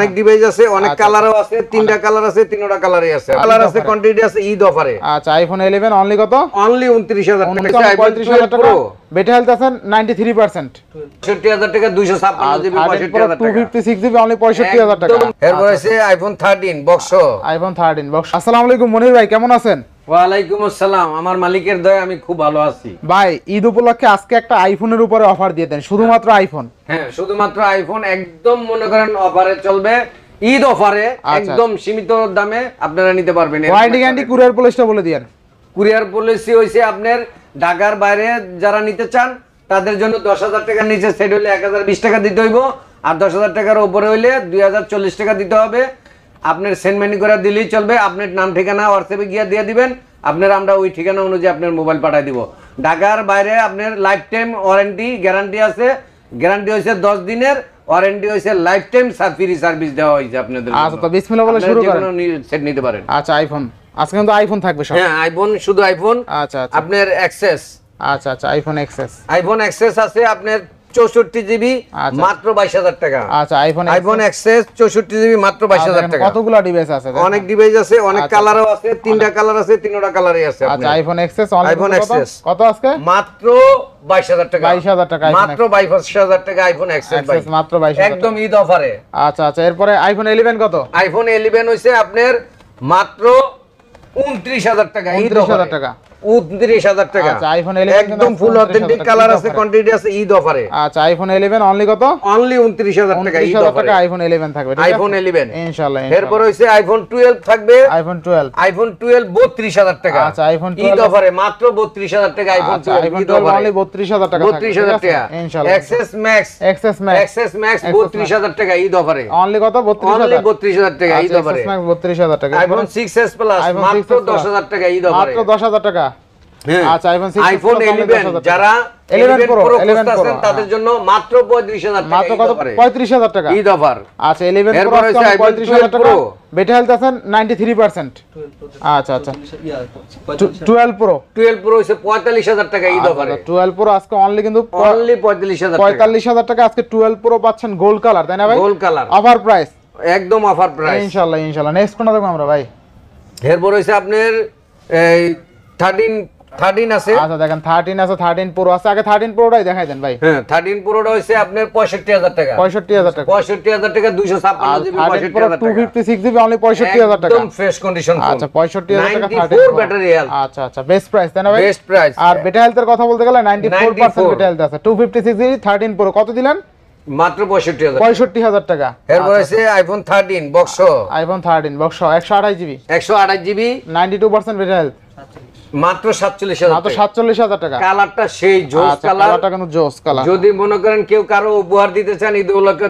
অনেক ডিভাইস আছে, অনেক কালারও আছে, তিনটা কালার আছে, তিনটা কালারই আছে। কালার আছে, কোয়ান্টিটি আছে, ঈদ অফারে। আচ্ছা, আইফোন 11 অনলি কত? অনলি 29000 টাকা। আইফোন 35000 টাকা। ব্যাটারি হেলথ আছে 93%। 65000 টাকা, 256 জিবি, 65000 টাকা। 256 জিবি অনলি 65000 টাকা। এরপর আছে আইফোন 13 বক্স। IPhone 13 box. আসসালামু আলাইকুম মনির ভাই, কেমন আছেন? ওয়ালাইকুম আসসালাম, আমার মালিকের দয়ায় আমি খুব ভালো আছি ভাই। ঈদ উপলক্ষে আজকে একটা আইফোনের উপরে অফার দিয়ে দেন, শুধুমাত্র আইফোন। হ্যাঁ, শুধুমাত্র আইফোন, একদম মনে করেন অফারে চলবে, ঈদ অফারে, একদম সীমিত দামে আপনারা নিতে পারবেন। ওয়ারেন্টি গ্যারান্টি কুরিয়ার পলিসিটা বলে দিয়েন। কুরিয়ার পলিসি হইছে আপনার ঢাকার বাইরে যারা নিতে চান তাদের জন্য 10000 টাকার নিচে সেট হইলে 1020 টাকা দিতে হইব, আর 10000 টাকার উপরে হইলে 2040 টাকা দিতে হবে। আপনার সেন্ড মানি করে দিলেই চলবে। আপনার নাম ঠিকানা হোয়াটসঅ্যাপে গিয়ে দিয়ে দিবেন, আপনার আমরা ওই ঠিকানা অনুযায়ী আপনার মোবাইল পাঠিয়ে দিব। ঢাকার বাইরে আপনার লাইফ টাইম ওয়ারেন্টি গ্যারান্টি আছে। গ্যারান্টি হইছে 10 দিনের, ওয়ারেন্টি হইছে লাইফ টাইম ফ্রি সার্ভিস দেওয়া হইছে আপনাদের। আচ্ছা, তো বিসমিল্লাহ বলে শুরু করেন। সেট নিতে পারেন। আচ্ছা, আইফোন আজকে কিন্তু আইফোন থাকবে সব। হ্যাঁ, আইফোন, শুধু আইফোন। আচ্ছা আচ্ছা, আপনার এক্সেস। আচ্ছা আচ্ছা, আইফোন এক্সএস। আইফোন এক্সেস আছে আপনার 64 জিবি, মাত্র 22000 টাকা। আচ্ছা, আইফোন এক্সেস 64 জিবি, মাত্র 22000 টাকা। কতগুলো ডিভাইস আছে? অনেক ডিভাইস আছে, অনেক কালারও আছে, তিনটা কালার আছে, তিনটা কালারই আছে। আচ্ছা, আইফোন এক্সএস আইফোন এক্সএস কত আজকে? মাত্র 22000 টাকা। 22000 টাকা, মাত্র 22000 টাকা আইফোন এক্সএস ভাই, মাত্র 22000 একদম ঈদ অফারে। আচ্ছা আচ্ছা, এরপরে আইফোন 11 কত? আইফোন 11 হইছে আপনার মাত্র 29000 টাকা। 29000 টাকা। 29000 টাকা। আচ্ছা, আইফোন 11 একদম ফুল অথেন্টিক কালার আছে, কোয়ান্টিটি আছে, ঈদ অফারে। আচ্ছা, আইফোন 11 অনলি কত? অনলি 29000 টাকা, ঈদ 29000 অফারে। টাকা আইফোন 11 থাকবে, ঠিক আছে? আইফোন 11 ইনশাআল্লাহ। এরপর হইছে আইফোন 12 থাকবে। আইফোন 12। আইফোন 12 32000 টাকা। আচ্ছা, আইফোন 12 ঈদ অফারে মাত্র 32000 টাকা। আইফোন 12 আইফোন ঈদ 12 অফারে অনলি 32000 টাকা, 32000 টাকা। ইনশাআল্লাহ। XS max. XS max. XS max 32000 টাকা, ঈদ অফারে। অনলি কত? 32000। অনলি 32000 টাকা, ঈদ অফারে। এক্সএস ম্যাক্স 32000 টাকা। আইফোন 6s প্লাস মাত্র 10000 টাকা, ঈদ অফারে। মাত্র 10000 টাকা। আচ্ছা, আইফোন 6 আইফোন 11 যারা 11 প্রো খুঁজতেছেন তাদের জন্য মাত্র 35000 টাকা। মাত্র কত? 35000 টাকা, ঈদ অফার। আচ্ছা, 11 প্রো এরপর হচ্ছে আইফোন 35000 টাকা। প্রো। ব্যাটারি হেলথ আছে 93%। আচ্ছা আচ্ছা, 12 প্রো। 12 প্রো হইছে 45000 টাকা, ঈদ অফারে। 12 প্রো আজকে অনলি কিন্তু অনলি 45000 টাকা। 45000 টাকা আজকে 12 প্রো পাচ্ছেন, গোল্ড কালার, তাই না ভাই? গোল্ড কালার, অফার প্রাইস, একদম অফার প্রাইস। ইনশাআল্লাহ ইনশাআল্লাহ। নেক্সট কোনটা দেখব আমরা ভাই? এরপর হইছে আপনার এই 13 আছে। আচ্ছা, দেখেন 13 আছে, 13 প্রো আছে। আগে 13 প্রোটাই দেখাই দেন ভাই। হ্যাঁ, 13 প্রোটা হইছে আপনার 65000 টাকা। 65000 টাকা। 65000 টাকা, 256 জিবি, 65000 টাকা। 256 জিবি অনলি 65000 টাকা। একদম ফ্রেশ কন্ডিশন ফোন। আচ্ছা, 65000 টাকা। 94 ব্যাটারি হেলথ। আচ্ছা আচ্ছা, বেস্ট প্রাইস, তাই না ভাই? Best price. আর ব্যাটারি হেলথের কথা বলতে গেলে 94% ব্যাটারি হেলথ আছে। 256 জিবি 13 প্রো কত দিলেন? মাত্র 65000। 65000 টাকা। এরপর আছে iPhone 13 box. IPhone 13 box 128 GB, 128 GB, 92% battery health, মাত্র 47000 মাত্র টাকা। 47000 টাকা। কালারটা সেই জোস কালার। কালারটা কিন্তু জোস কালার। যদি মনে করেন কেউ কারো উপহার দিতে চান ঈদ উপলক্ষে